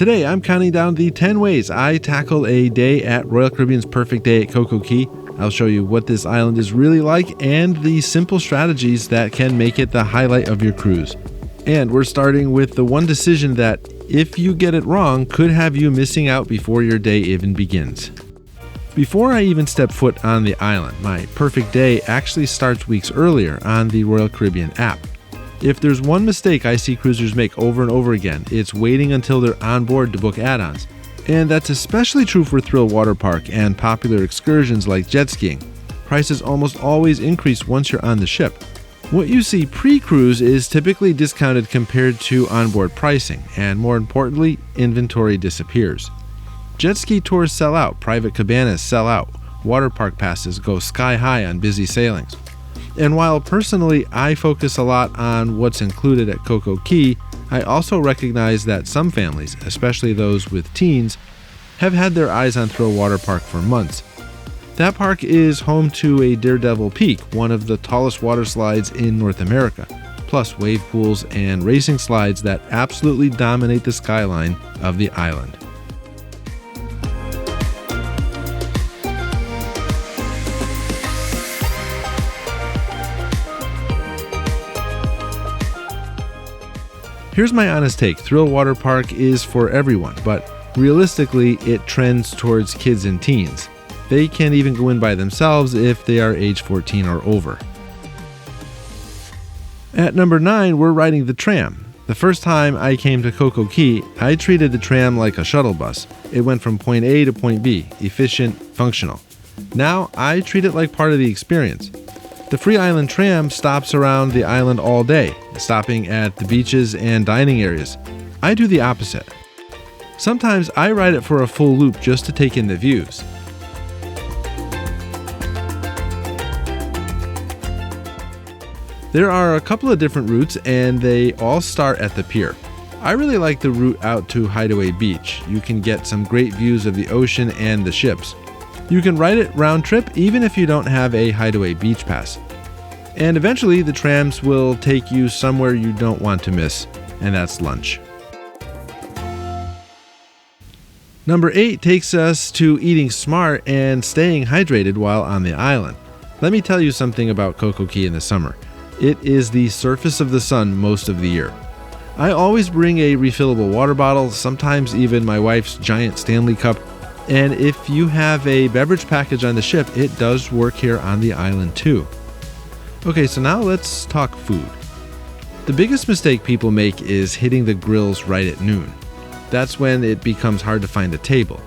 Today, I'm counting down the 10 ways I tackle a day at Royal Caribbean's Perfect Day at CocoCay. I'll show you what this island is really like and the simple strategies that can make it the highlight of your cruise. And we're starting with the one decision that, if you get it wrong, could have you missing out before your day even begins. Before I even step foot on the island, my perfect day actually starts weeks earlier on the Royal Caribbean app. If there's one mistake I see cruisers make over and over again, it's waiting until they're on board to book add-ons. And that's especially true for Thrill Water Park and popular excursions like jet skiing. Prices almost always increase once you're on the ship. What you see pre-cruise is typically discounted compared to onboard pricing, and more importantly, inventory disappears. Jet ski tours sell out, private cabanas sell out, water park passes go sky high on busy sailings. And while personally I focus a lot on what's included at CocoCay, I also recognize that some families, especially those with teens, have had their eyes on Thrill Water Park for months. That park is home to a Daredevil Peak, one of the tallest water slides in North America, plus wave pools and racing slides that absolutely dominate the skyline of the island. Here's my honest take. Thrill Water Park is for everyone, but realistically, it trends towards kids and teens. They can't even go in by themselves if they are age 14 or over. At number 9, we're riding the tram. The first time I came to CocoCay, I treated the tram like a shuttle bus. It went from point A to point B, efficient, functional. Now, I treat it like part of the experience. The Free Island tram stops around the island all day, stopping at the beaches and dining areas. I do the opposite. Sometimes I ride it for a full loop just to take in the views. There are a couple of different routes and they all start at the pier. I really like the route out to Hideaway Beach. You can get some great views of the ocean and the ships. You can ride it round trip even if you don't have a Hideaway Beach pass. And eventually the trams will take you somewhere you don't want to miss, and that's lunch. Number 8 takes us to eating smart and staying hydrated while on the island. Let me tell you something about CocoCay in the summer. It is the surface of the sun most of the year. I always bring a refillable water bottle, sometimes even my wife's giant Stanley cup. And if you have a beverage package on the ship, it does work here on the island too. Okay, so now let's talk food. The biggest mistake people make is hitting the grills right at noon. That's when it becomes hard to find a table.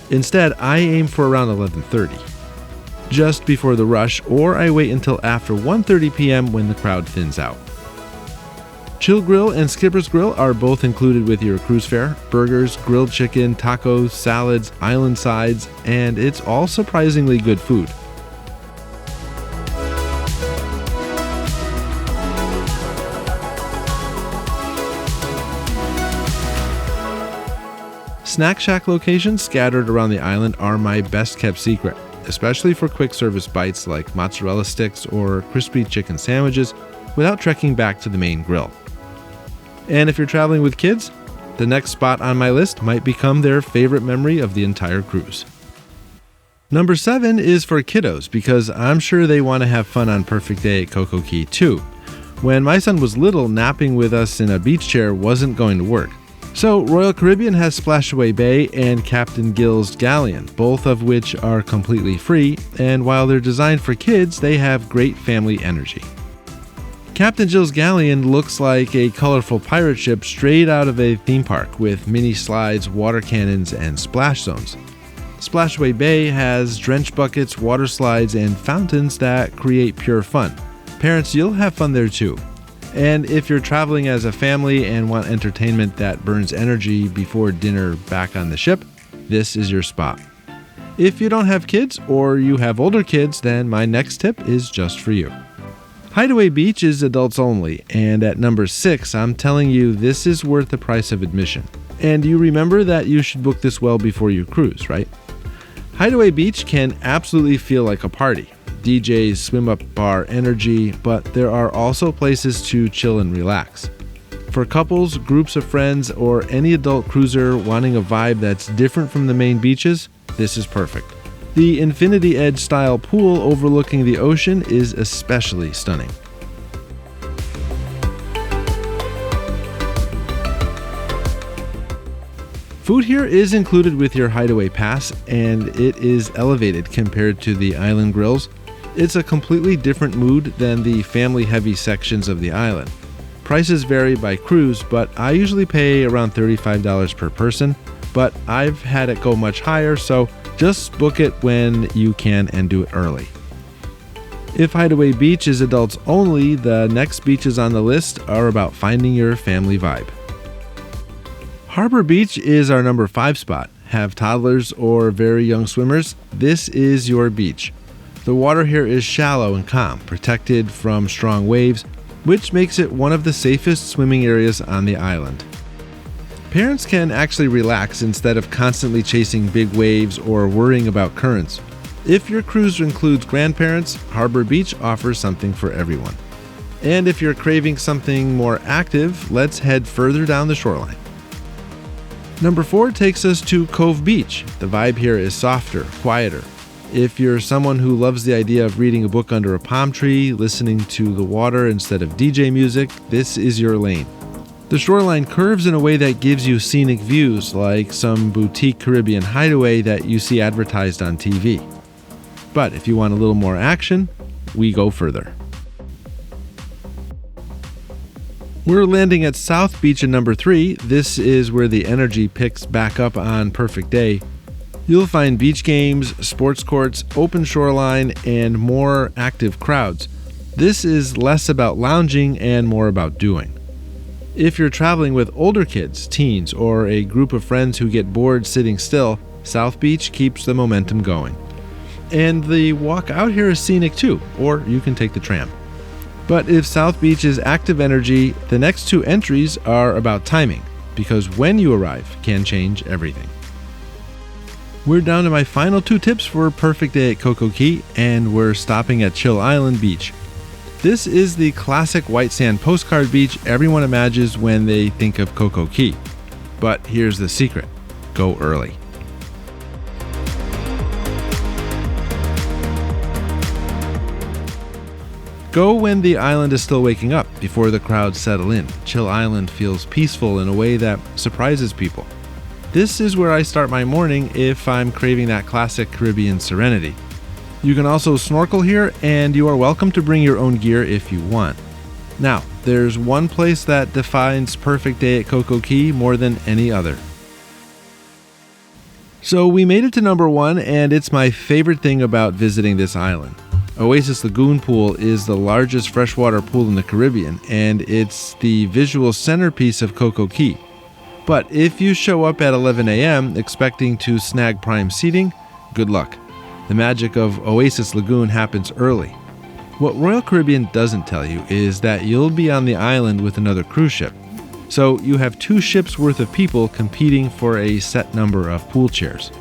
Instead, I aim for around 11:30, just before the rush, or I wait until after 1:30 p.m. when the crowd thins out. Chill Grill and Skipper's Grill are both included with your cruise fare. Burgers, grilled chicken, tacos, salads, island sides, and it's all surprisingly good food. Snack shack locations scattered around the island are my best kept secret, especially for quick service bites like mozzarella sticks or crispy chicken sandwiches without trekking back to the main grill. And if you're traveling with kids, the next spot on my list might become their favorite memory of the entire cruise. Number 7 is for kiddos because I'm sure they want to have fun on Perfect Day at CocoCay too. When my son was little, napping with us in a beach chair wasn't going to work. So Royal Caribbean has Splashaway Bay and Captain Gill's Galleon, both of which are completely free, and while they're designed for kids, they have great family energy. Captain Jill's Galleon looks like a colorful pirate ship straight out of a theme park with mini slides, water cannons, and splash zones. Splashaway Bay has drench buckets, water slides, and fountains that create pure fun. Parents, you'll have fun there too. And if you're traveling as a family and want entertainment that burns energy before dinner back on the ship, this is your spot. If you don't have kids or you have older kids, then my next tip is just for you. Hideaway Beach is adults only, and at number 6, I'm telling you this is worth the price of admission. And you remember that you should book this well before you cruise, right? Hideaway Beach can absolutely feel like a party. DJs, swim-up bar energy, but there are also places to chill and relax. For couples, groups of friends, or any adult cruiser wanting a vibe that's different from the main beaches, this is perfect. The Infinity Edge style pool overlooking the ocean is especially stunning. Food here is included with your Hideaway pass, and it is elevated compared to the island grills. It's a completely different mood than the family-heavy sections of the island. Prices vary by cruise, but I usually pay around $35 per person, but I've had it go much higher, so just book it when you can and do it early. If Hideaway Beach is adults only, the next beaches on the list are about finding your family vibe. Harbor Beach is our number 5 spot. Have toddlers or very young swimmers? This is your beach. The water here is shallow and calm, protected from strong waves, which makes it one of the safest swimming areas on the island. Parents can actually relax instead of constantly chasing big waves or worrying about currents. If your cruise includes grandparents, Harbor Beach offers something for everyone. And if you're craving something more active, let's head further down the shoreline. Number 4 takes us to Cove Beach. The vibe here is softer, quieter. If you're someone who loves the idea of reading a book under a palm tree, listening to the water instead of DJ music, this is your lane. The shoreline curves in a way that gives you scenic views, like some boutique Caribbean hideaway that you see advertised on TV. But if you want a little more action, we go further. We're landing at South Beach at number 3. This is where the energy picks back up on perfect day. You'll find beach games, sports courts, open shoreline, and more active crowds. This is less about lounging and more about doing. If you're traveling with older kids, teens, or a group of friends who get bored sitting still, South Beach keeps the momentum going. And the walk out here is scenic too, or you can take the tram. But if South Beach is active energy, the next 2 entries are about timing, because when you arrive can change everything. We're down to my final 2 tips for a perfect day at CocoCay, and we're stopping at Chill Island Beach. This is the classic white sand postcard beach everyone imagines when they think of CocoCay. But here's the secret: go early. Go when the island is still waking up, before the crowds settle in. Chill Island feels peaceful in a way that surprises people. This is where I start my morning if I'm craving that classic Caribbean serenity. You can also snorkel here, and you are welcome to bring your own gear if you want. Now, there's one place that defines perfect day at CocoCay more than any other. So we made it to number 1, and it's my favorite thing about visiting this island. Oasis Lagoon Pool is the largest freshwater pool in the Caribbean, and it's the visual centerpiece of CocoCay. But if you show up at 11 a.m. expecting to snag prime seating, good luck. The magic of Oasis Lagoon happens early. What Royal Caribbean doesn't tell you is that you'll be on the island with another cruise ship. So you have 2 ships worth of people competing for a set number of pool chairs.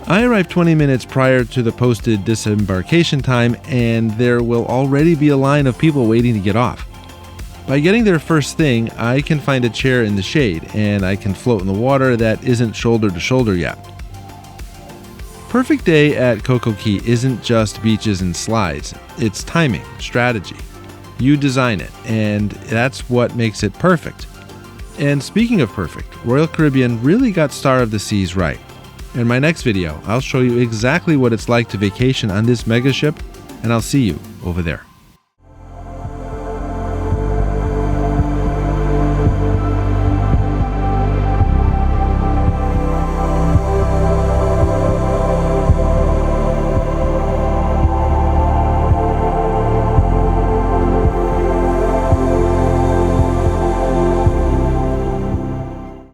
I arrived 20 minutes prior to the posted disembarkation time, and there will already be a line of people waiting to get off. By getting there first thing, I can find a chair in the shade, and I can float in the water that isn't shoulder to shoulder yet. Perfect day at CocoCay isn't just beaches and slides. It's timing, strategy. You design it, and that's what makes it perfect. And speaking of perfect, Royal Caribbean really got Star of the Seas right. In my next video, I'll show you exactly what it's like to vacation on this mega ship, and I'll see you over there.